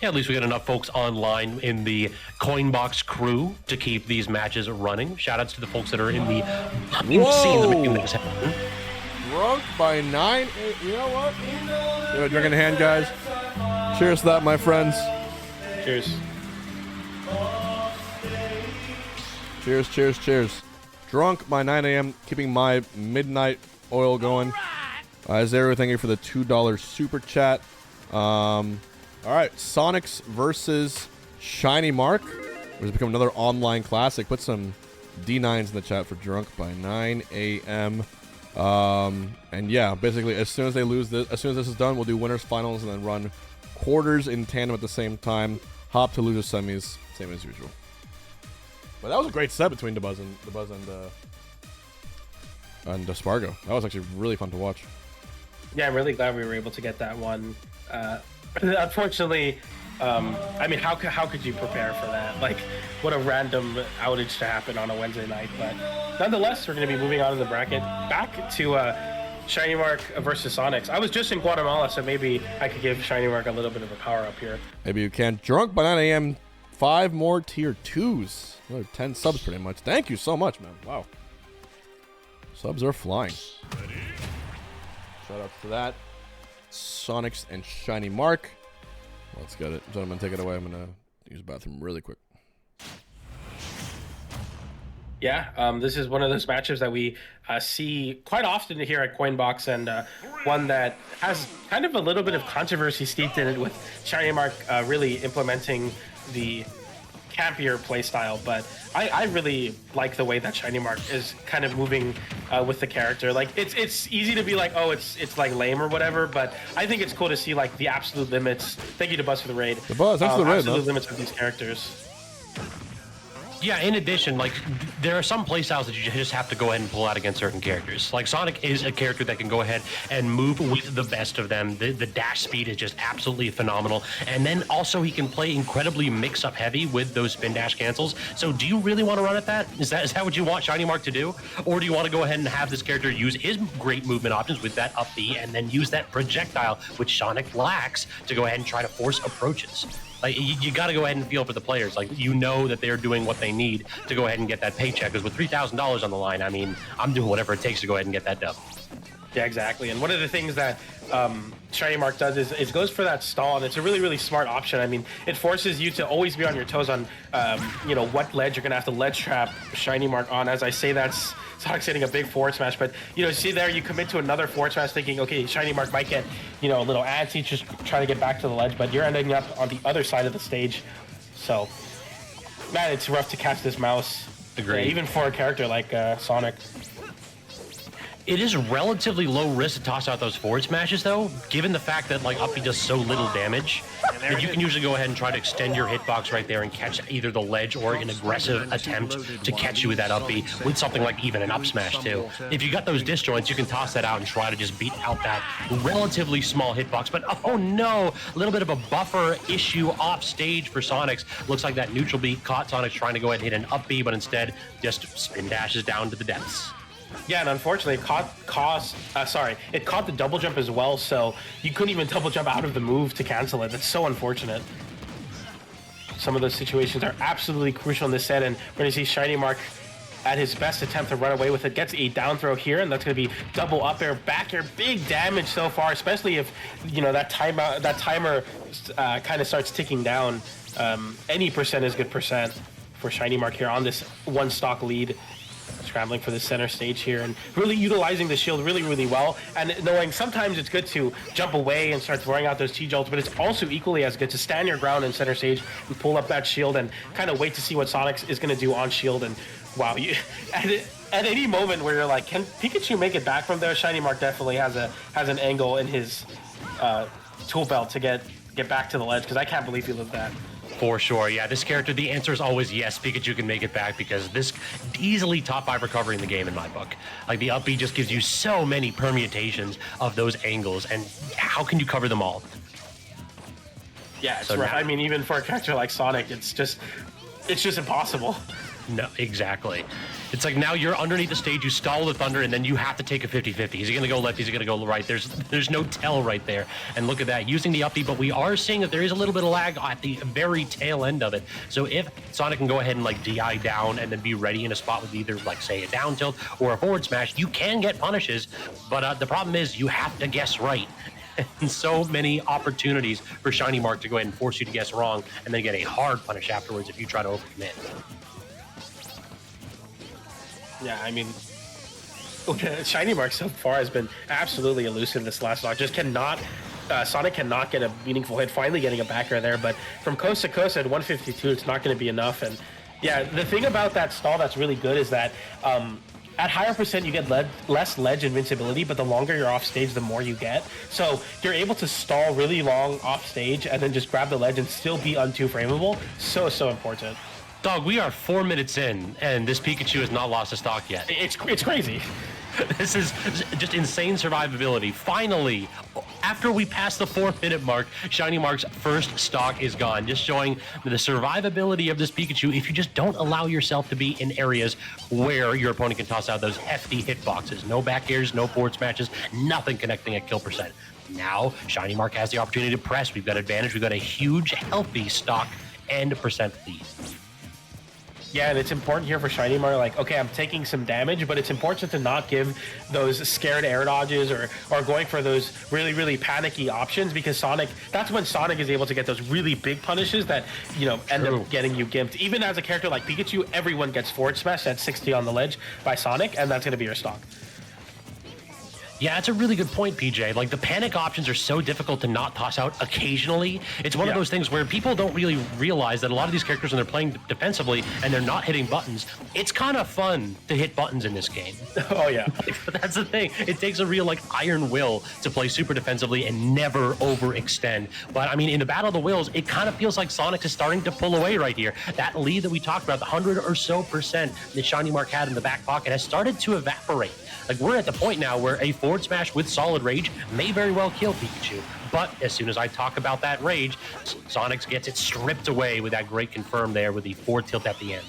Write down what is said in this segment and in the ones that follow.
Yeah, at least we got enough folks online in the Coinbox crew to keep these matches running. Shoutouts to the folks that are in the scenes making this happen. Drunk by 9. You know what? You know, drink in hand, guys. Cheers to that, my friends. Cheers. Cheers, cheers, cheers. Drunk by 9 a.m., keeping my midnight oil going. Zero, thank you for the $2 super chat. All right, Sonix versus ShinyMark, which has become another online classic. Put some D9s in the chat for Drunk by 9 a.m. And yeah, basically, as soon as they lose this, as soon as this is done, we'll do winners finals and then run quarters in tandem at the same time. Hop to losers semis, same as usual. But that was a great set between DeBuzz and Spargo. That was actually really fun to watch. Yeah, I'm really glad we were able to get that one. Unfortunately, I mean, how could you prepare for that? Like, what a random outage to happen on a Wednesday night. But nonetheless, we're going to be moving on in the bracket. Back to ShinyMark versus Sonix. I was just in Guatemala, so maybe I could give ShinyMark a little bit of a power up here. Maybe you can. Drunk by 9 a.m. 5 more tier 2s. Another 10 subs pretty much. Thank you so much, man. Wow. Subs are flying. Shout out to that. Sonix and ShinyMark. Let's get it. Gentlemen, take it away. I'm going to use the bathroom really quick. Yeah, this is one of those matchups that we see quite often here at Coinbox, and one that has kind of a little bit of controversy steeped in it, with ShinyMark really implementing the campier playstyle. But I really like the way that ShinyMark is kind of moving with the character. Like, it's easy to be like, oh, it's like lame or whatever, but I think it's cool to see like the absolute limits. Thank you to Buzz for the raid. The Buzz, thanks for the raid, absolute limits of these characters. Yeah, in addition, like, there are some playstyles that you just have to go ahead and pull out against certain characters. Like, Sonic is a character that can go ahead and move with the best of them. The dash speed is just absolutely phenomenal. And then also he can play incredibly mix-up heavy with those spin dash cancels. So do you really want to run at that? Is that what you want ShinyMark to do? Or do you want to go ahead and have this character use his great movement options with that up B, and then use that projectile, which Sonic lacks, to go ahead and try to force approaches? Like, you got to go ahead and feel for the players. Like, you know that they're doing what they need to go ahead and get that paycheck. Because with $3,000 on the line, I mean, I'm doing whatever it takes to go ahead and get that dub. Yeah, exactly. And one of the things that ShinyMark does is it goes for that stall, and it's a really, really smart option. I mean, it forces you to always be on your toes on, you know, what ledge you're going to have to ledge trap ShinyMark on. As I say, that's Sonic's hitting a big forward smash, but, you know, see there, you commit to another forward smash thinking, okay, ShinyMark might get, you know, a little antsy just trying to get back to the ledge, but you're ending up on the other side of the stage. So, man, it's rough to catch this mouse. Agreed. Yeah, even for a character like Sonic. It is relatively low risk to toss out those forward smashes, though, given the fact that, like, up B does so little damage, that you can usually go ahead and try to extend your hitbox right there and catch either the ledge or an aggressive attempt to catch you with that up B, with something like even an up smash, too. If you got those disjoints, you can toss that out and try to just beat out that relatively small hitbox. But, oh no, a little bit of a buffer issue off stage for Sonix. Looks like that neutral B caught Sonix trying to go ahead and hit an up B, but instead just spin dashes down to the depths. Yeah, and unfortunately, it caught the double jump as well, so you couldn't even double jump out of the move to cancel it. That's so unfortunate. Some of those situations are absolutely crucial in this set, and we're going to see ShinyMark at his best attempt to run away with it. Gets a down throw here, and that's going to be double up air, back air. Big damage so far, especially if, you know, that timer kind of starts ticking down. Any percent is good percent for ShinyMark here on this one stock lead. Scrambling for the center stage here and really utilizing the shield really, really well, and knowing sometimes it's good to jump away and start throwing out those T-jolts, but it's also equally as good to stand your ground in center stage and pull up that shield and kind of wait to see what Sonix is going to do on shield. And wow, at any moment where you're like, can Pikachu make it back from there? ShinyMark definitely has an angle in his tool belt to get back to the ledge, because I can't believe he lived that. For sure, yeah. This character, the answer is always yes. Pikachu can make it back, because this easily top 5 recovery in the game in my book. Like, the up B just gives you so many permutations of those angles, and how can you cover them all? Yeah, it's rough. I mean, even for a character like Sonic, it's just impossible. No, exactly. It's like now you're underneath the stage, you stall the thunder, and then you have to take a 50-50. Is he going to go left? Is he going to go right? There's no tell right there. And look at that, using the up B, but we are seeing that there is a little bit of lag at the very tail end of it. So if Sonic can go ahead and like DI down and then be ready in a spot with either like say a down tilt or a forward smash, you can get punishes, but the problem is you have to guess right. And so many opportunities for ShinyMark to go ahead and force you to guess wrong and then get a hard punish afterwards if you try to overcommit. Yeah, I mean, ShinyMark so far has been absolutely elusive this last stock. Just cannot, Sonic cannot get a meaningful hit. Finally getting a back air there, but from coast to coast at 152, it's not going to be enough. And yeah, the thing about that stall that's really good is that at higher percent, you get less ledge invincibility, but the longer you're off stage, the more you get. So you're able to stall really long off stage and then just grab the ledge and still be un-2 frameable. So important. Dog, we are 4 minutes in, and this Pikachu has not lost a stock yet. It's crazy. This is just insane survivability. Finally, after we pass the 4-minute mark, ShinyMark's first stock is gone, just showing the survivability of this Pikachu if you just don't allow yourself to be in areas where your opponent can toss out those hefty hitboxes. No back airs, no forward smashes, nothing connecting at kill percent. Now, ShinyMark has the opportunity to press. We've got advantage. We've got a huge, healthy stock and percent lead. Yeah, and it's important here for ShinyMark, like, okay, I'm taking some damage, but it's important to not give those scared air dodges or going for those really, really panicky options, because Sonic, that's when Sonic is able to get those really big punishes that, you know, end up getting you gimped. Even as a character like Pikachu, everyone gets forward smashed at 60 on the ledge by Sonic, and that's going to be your stock. Yeah, that's a really good point, PJ. Like, the panic options are so difficult to not toss out occasionally. It's one of those things where people don't really realize that a lot of these characters, when they're playing defensively and they're not hitting buttons, it's kind of fun to hit buttons in this game. Oh, yeah. But that's the thing. It takes a real, like, iron will to play super defensively and never overextend. But, I mean, in the Battle of the Wills, it kind of feels like Sonic is starting to pull away right here. That lead that we talked about, the 100 or so percent that ShinyMark had in the back pocket, has started to evaporate. Like, we're at the point now where a forward smash with solid rage may very well kill Pikachu. But as soon as I talk about that rage, Sonix gets it stripped away with that great confirm there with the forward tilt at the end.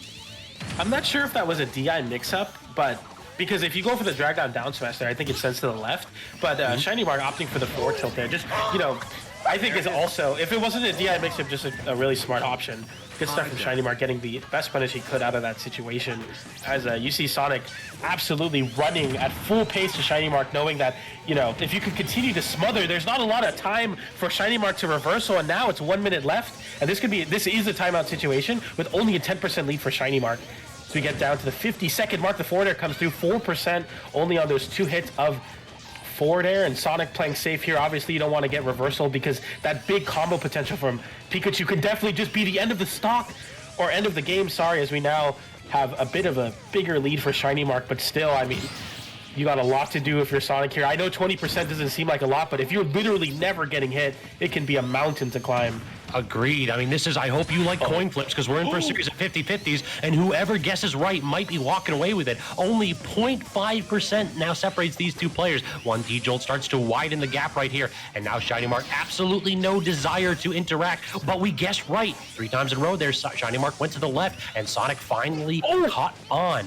I'm not sure if that was a DI mix-up, but because if you go for the drag down smash there, I think it sends to the left. But ShinyMark opting for the forward tilt there, just, you know, I think is also, if it wasn't a DI mix-up, just a really smart option. Good stuff from ShinyMark, getting the best punish he could out of that situation. As you see Sonic absolutely running at full pace to ShinyMark, knowing that, you know, if you can continue to smother, there's not a lot of time for ShinyMark to reversal, and now it's 1 minute left, and this is a timeout situation with only a 10% lead for ShinyMark. So we get down to the 50-second mark. The forward air comes through, 4% only on those 2 hits of forward air, and Sonic playing safe here. Obviously, you don't want to get reversal because that big combo potential from Pikachu can definitely just be the end of the stock, or end of the game, sorry, as we now have a bit of a bigger lead for ShinyMark, but still, I mean, you got a lot to do if you're Sonic here. I know 20% doesn't seem like a lot, but if you're literally never getting hit, it can be a mountain to climb. Agreed. I mean, this is, I hope you like coin flips, because we're in for a series of 50-50s, and whoever guesses right might be walking away with it. Only 0.5% now separates these two players. One T-Jolt starts to widen the gap right here, and now ShinyMark, absolutely no desire to interact, but we guessed right. 3 times in a row there, ShinyMark went to the left, and Sonic finally caught on.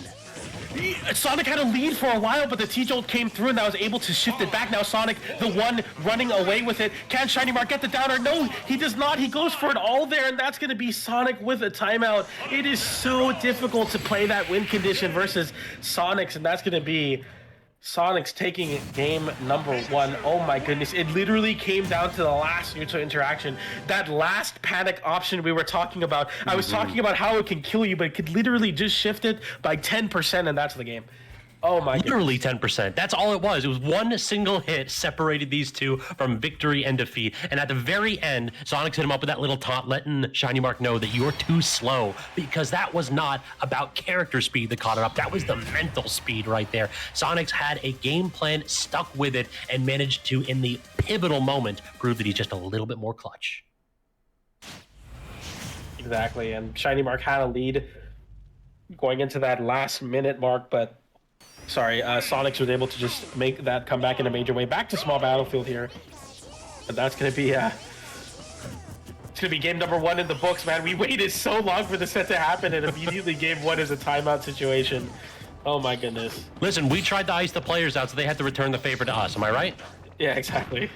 Sonic had a lead for a while, but the T-Jolt came through and that was able to shift it back. Now Sonic, the one running away with it. Can ShinyMark get the downer? No, he does not. He goes for it all there, and that's going to be Sonic with a timeout. It is so difficult to play that win condition versus Sonic's, and that's going to be Sonic's taking game number 1. Oh my goodness, it literally came down to the last neutral interaction. That last panic option we were talking about. I was talking about how it can kill you, but it could literally just shift it by 10%, and that's the game. Oh my goodness. Literally 10%. That's all it was. It was one single hit separated these two from victory and defeat. And at the very end, Sonix hit him up with that little taunt, letting ShinyMark know that you're too slow, because that was not about character speed that caught it up. That was the mental speed right there. Sonix had a game plan, stuck with it, and managed to, in the pivotal moment, prove that he's just a little bit more clutch. Exactly. And ShinyMark had a lead going into that last minute mark, but sorry, Sonix was able to just make that come back in a major way. Back to small battlefield here. But that's going to be It's gonna be game number 1 in the books, man. We waited so long for the set to happen, and immediately game 1 is a timeout situation. Oh my goodness. Listen, we tried to ice the players out, so they had to return the favor to us. Am I right? Yeah, exactly.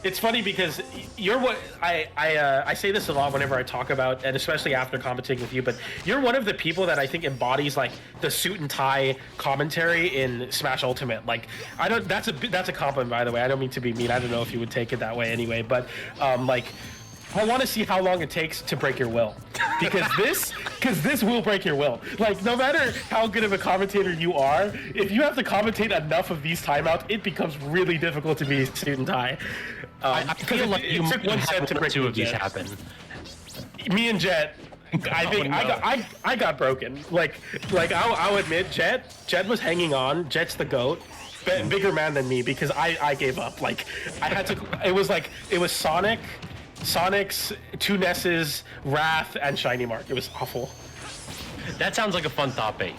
It's funny because you're what I say this a lot whenever I talk about, and especially after commentating with you, but you're one of the people that I think embodies like the suit and tie commentary in Smash Ultimate. Like that's a compliment, by the way. I don't mean to be mean. I don't know if you would take it that way anyway, but like I want to see how long it takes to break your will, because this will break your will. Like, no matter how good of a commentator you are, if you have to commentate enough of these timeouts, it becomes really difficult to be suit and tie. I feel like you took one set to break 2 of these Jet. happen. Me and Jet, I think I got broken. Like I'll admit, Jet was hanging on. Jet's the GOAT. Bigger man than me, because I gave up. Like I had to. It was Sonic, Sonix, 2 Nesses, Wrath, and ShinyMark. It was awful. That sounds like a fun top 8.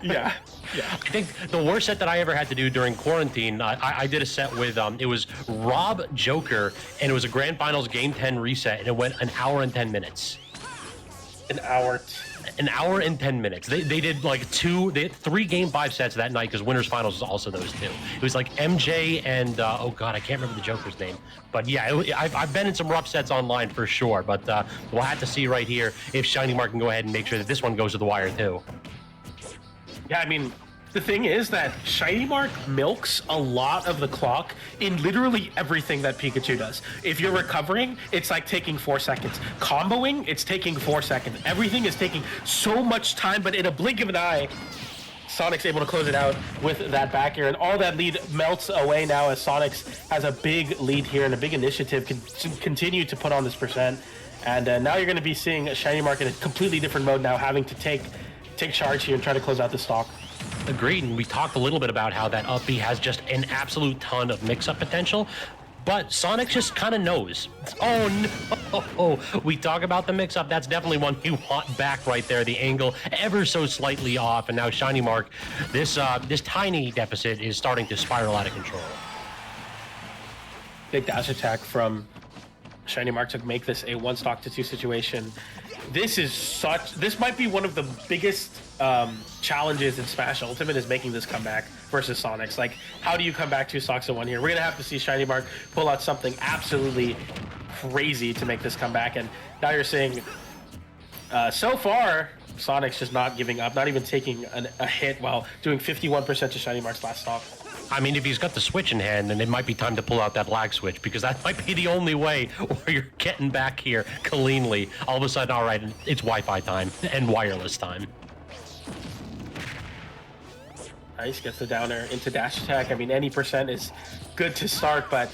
Yeah. Yeah. I think the worst set that I ever had to do during quarantine, I did a set with, it was Rob Joker, and it was a Grand Finals Game 10 reset, and it went an hour and 10 minutes. An hour and 10 minutes. They did like 3 Game 5 sets that night, because Winners Finals was also those 2. It was like MJ and, oh God, I can't remember the Joker's name. But yeah, I've been in some rough sets online for sure, but we'll have to see right here if ShinyMark can go ahead and make sure that this one goes to the wire too. Yeah, I mean, the thing is that ShinyMark milks a lot of the clock in literally everything that Pikachu does. If you're recovering, it's like taking 4 seconds. Comboing, it's taking 4 seconds. Everything is taking so much time, but in a blink of an eye, Sonic's able to close it out with that back air, and all that lead melts away now as Sonix has a big lead here and a big initiative to continue to put on this percent. And now you're going to be seeing ShinyMark in a completely different mode now, having to take charge here and try to close out the stock. Agreed, and we talked a little bit about how that up B has just an absolute ton of mix-up potential, but Sonic just kind of knows. Oh no! We talk about the mix-up, that's definitely one you want back right there. The angle ever so slightly off, and now ShinyMark, this tiny deficit is starting to spiral out of control. Big dash attack from ShinyMark to make this a 1 stock to 2 situation. This might be one of the biggest challenges in Smash Ultimate, is making this comeback versus Sonix. Like, how do you come back 2 stocks to 1 here? We're gonna have to see ShinyMark pull out something absolutely crazy to make this comeback. And now you're seeing, so far, Sonix just not giving up, not even taking a hit, while doing 51% to ShinyMark's last stock. I mean, if he's got the Switch in hand, then it might be time to pull out that lag switch, because that might be the only way where you're getting back here cleanly. All of a sudden, all right, it's Wi-Fi time and wireless time. Nice, gets the downer into dash attack. I mean, any percent is good to start, but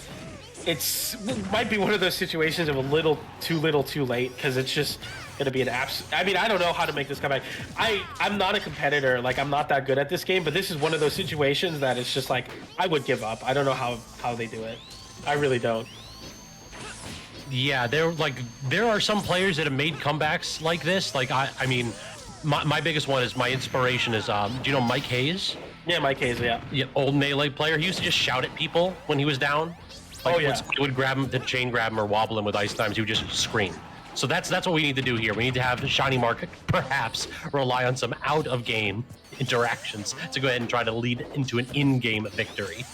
it might be one of those situations of a little too late, because it's just gonna be an I mean, I don't know how to make this comeback. I'm not a competitor, like I'm not that good at this game, but this is one of those situations that it's just like I would give up. I don't know how they do it. I really don't. Yeah, there are some players that have made comebacks like this. Like I mean, my biggest one is, my inspiration is do you know Mike Hayes? Yeah, Mike Hayes, yeah. Yeah, old Melee player. He used to just shout at people when he was down. Like, oh yeah. He would grab him, to chain grab him or wobble him with ice times. He would just scream. So that's what we need to do here. We need to have ShinyMark perhaps rely on some out-of-game interactions to go ahead and try to lead into an in-game victory.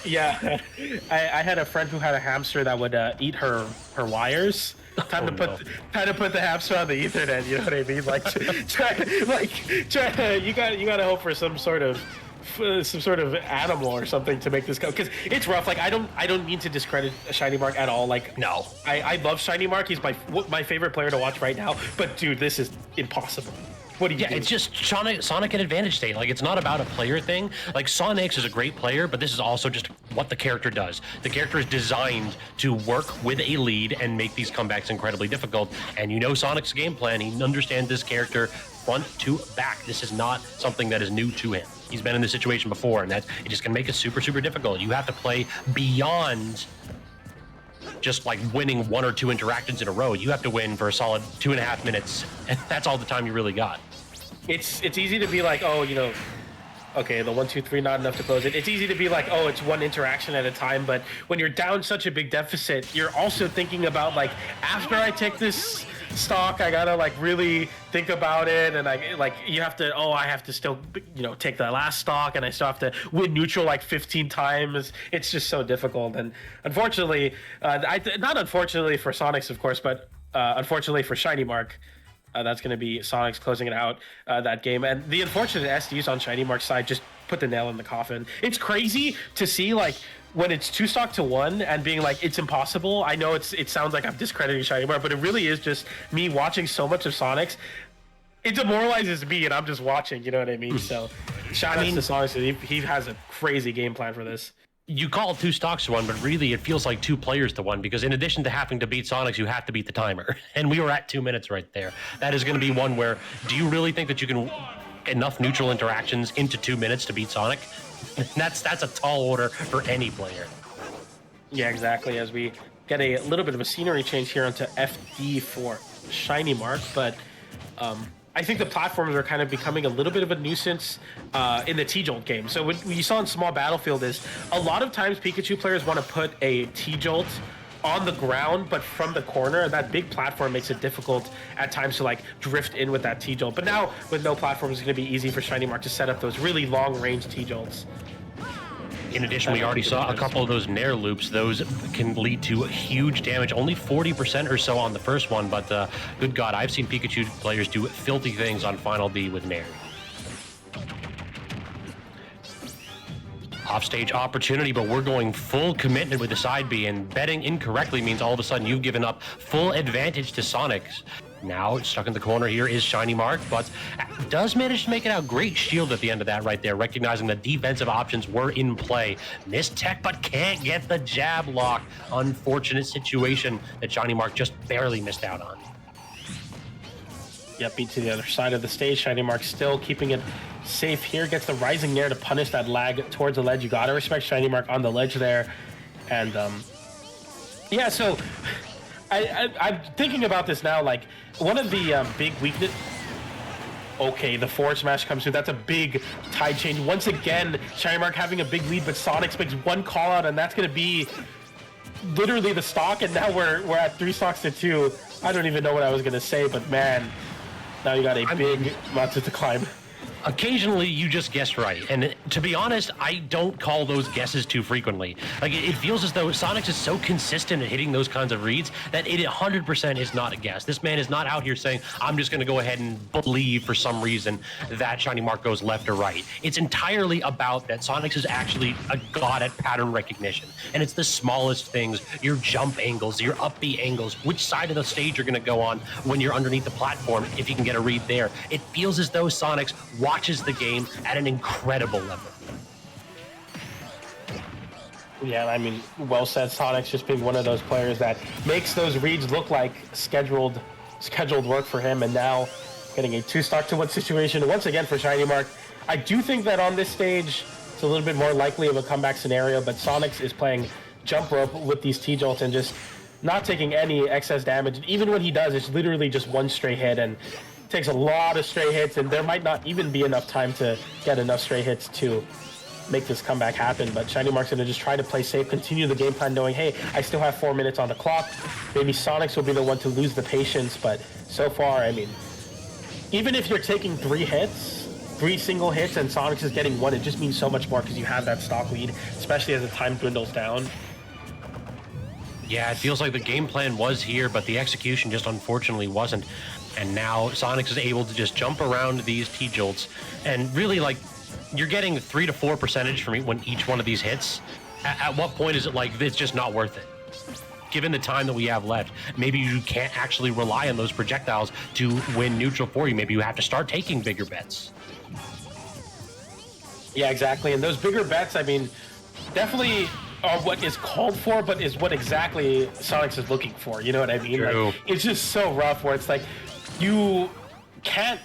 Yeah, I had a friend who had a hamster that would eat her wires. Time to put the hamster on the Ethernet. You know what I mean? Like, you gotta hope for some sort of animal or something to make this go, because it's rough. Like, I don't mean to discredit ShinyMark at all. Like, no, I love ShinyMark. He's my favorite player to watch right now. But dude, this is impossible. What do you do? It's just Sonic at advantage state. Like, it's not about a player thing. Like, Sonix is a great player, but this is also just what the character does. The character is designed to work with a lead and make these comebacks incredibly difficult. And you know Sonic's game plan. He understands this character front to back. This is not something that is new to him. He's been in this situation before, and it just can make it super, super difficult. You have to play beyond just like winning 1 or 2 interactions in a row. You have to win for a solid 2.5 minutes, and that's all the time you really got. It's easy to be like, oh, you know, Okay, the 1, 2, 3, not enough to close it. It's easy to be like, oh, it's one interaction at a time, but when you're down such a big deficit, you're also thinking about like, after I take this stock, I gotta like really think about it, and you have to, I have to still, take the last stock, and I still have to win neutral like 15 times. It's just so difficult, and unfortunately, not unfortunately for Sonix, of course, but unfortunately for ShinyMark. That's going to be Sonix closing it out that game. And the unfortunate SDs on ShinyMark's side just put the nail in the coffin. It's crazy to see, like, when it's 2 stock to 1 and being like, it's impossible. I know it sounds like I'm discrediting ShinyMark, but it really is just me watching so much of Sonix. It demoralizes me, and I'm just watching, you know what I mean? So, shout out to Sonix. He has a crazy game plan for this. You call it 2 stocks to 1, but really it feels like 2 players to 1, because in addition to having to beat Sonix, you have to beat the timer. And we were at 2 minutes right there. That is going to be one where, do you really think that you can enough neutral interactions into 2 minutes to beat Sonic? That's a tall order for any player. Yeah, exactly. As we get a little bit of a scenery change here onto FD for ShinyMark, but I think the platforms are kind of becoming a little bit of a nuisance in the T-Jolt game. So what you saw in Small Battlefield is a lot of times Pikachu players want to put a T-Jolt on the ground, but from the corner, and that big platform makes it difficult at times to like drift in with that T-Jolt. But now with no platform, it's going to be easy for ShinyMark to set up those really long-range T-Jolts. In addition, we already saw a couple of those Nair loops. Those can lead to huge damage. Only 40% or so on the first one, but good God, I've seen Pikachu players do filthy things on Final B with Nair. Offstage opportunity, but we're going full commitment with the side B, and betting incorrectly means all of a sudden you've given up full advantage to Sonix. Now stuck in the corner here is ShinyMark, but does manage to make it out. Great shield at the end of that right there, recognizing that defensive options were in play. Missed tech, but can't get the jab lock. Unfortunate situation that ShinyMark just barely missed out on. Yep, beat to the other side of the stage. ShinyMark still keeping it safe here. Gets the Rising Nair to punish that lag towards the ledge. You gotta respect ShinyMark on the ledge there. And yeah, so I'm thinking about this now, like, one of the big weakness... Okay, the forward smash comes through. That's a big tide change. Once again, ShinyMark having a big lead, but Sonix makes one call out, and that's going to be literally the stock, and now we're at 3 stocks to 2. I don't even know what I was going to say, but man, now you got a big mountain to climb. Occasionally, you just guess right. And to be honest, I don't call those guesses too frequently. Like, it feels as though Sonix is so consistent at hitting those kinds of reads that it 100% is not a guess. This man is not out here saying, I'm just going to go ahead and believe for some reason that ShinyMark goes left or right. It's entirely about that Sonix is actually a god at pattern recognition. And it's the smallest things, your jump angles, your up B angles, which side of the stage you're going to go on when you're underneath the platform, if you can get a read there. It feels as though Sonix watches the game at an incredible level. Yeah, I mean, well said. Sonix just being one of those players that makes those reads look like scheduled work for him, and now getting a 2 stock to 1 situation once again for ShinyMark. I do think that on this stage it's a little bit more likely of a comeback scenario, but Sonix is playing jump rope with these T-Jolts and just not taking any excess damage. Even when he does, it's literally just one stray hit, and takes a lot of stray hits, and there might not even be enough time to get enough stray hits to make this comeback happen. But ShinyMark's going to just try to play safe, continue the game plan, knowing, hey, I still have 4 minutes on the clock. Maybe Sonix will be the one to lose the patience, but so far, I mean, even if you're taking 3 single hits, and Sonix is getting 1, it just means so much more because you have that stock lead, especially as the time dwindles down. Yeah, it feels like the game plan was here, but the execution just unfortunately wasn't. And now Sonix is able to just jump around these T-Jolts, and really, like, you're getting 3 to 4% from when each one of these hits. At what point is it like, it's just not worth it? Given the time that we have left, maybe you can't actually rely on those projectiles to win neutral for you. Maybe you have to start taking bigger bets. Yeah, exactly. And those bigger bets, I mean, definitely are what is called for, but is what exactly Sonix is looking for. You know what I mean? True. Like, it's just so rough where it's like, you can't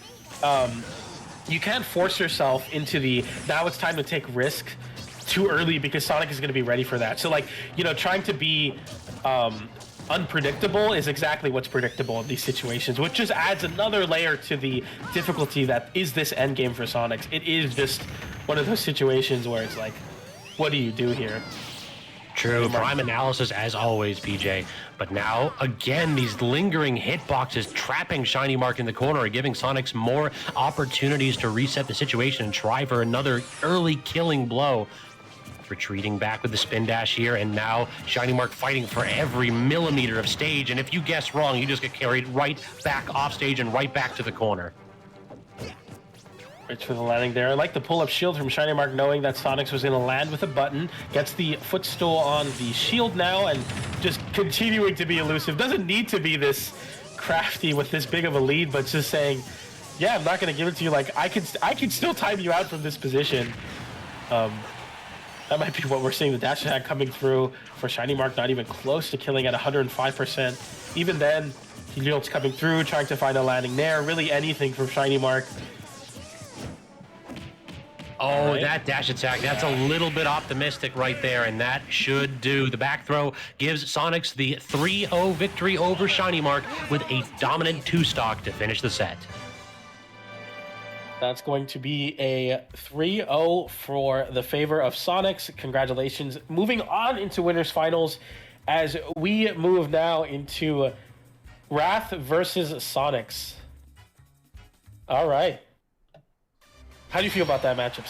force yourself into the, now it's time to take risk too early, because Sonic is going to be ready for that. So, like, you know, trying to be unpredictable is exactly what's predictable in these situations, which just adds another layer to the difficulty that is this end game for Sonix. It is just one of those situations where it's like, what do you do here? True, prime analysis as always, PJ. But now, again, these lingering hitboxes trapping ShinyMark in the corner are giving Sonix more opportunities to reset the situation and try for another early killing blow. Retreating back with the spin dash here, and now ShinyMark fighting for every millimeter of stage, and if you guess wrong, you just get carried right back off stage and right back to the corner. Rich for the landing there. I like the pull-up shield from ShinyMark, knowing that Sonix was going to land with a button. Gets the footstool on the shield now, and just continuing to be elusive. Doesn't need to be this crafty with this big of a lead, but just saying, yeah, I'm not going to give it to you. Like, I can still time you out from this position. That might be what we're seeing. The dash attack coming through for ShinyMark, not even close to killing at 105%. Even then, Helios coming through, trying to find a landing there. Really anything from ShinyMark. Oh, that dash attack, that's a little bit optimistic right there, and that should do. The back throw gives Sonix the 3-0 victory over ShinyMark with a dominant 2-stock to finish the set. That's going to be a 3-0 for the favor of Sonix. Congratulations. Moving on into winners finals as we move now into Wrath versus Sonix. All right. How do you feel about that matchup,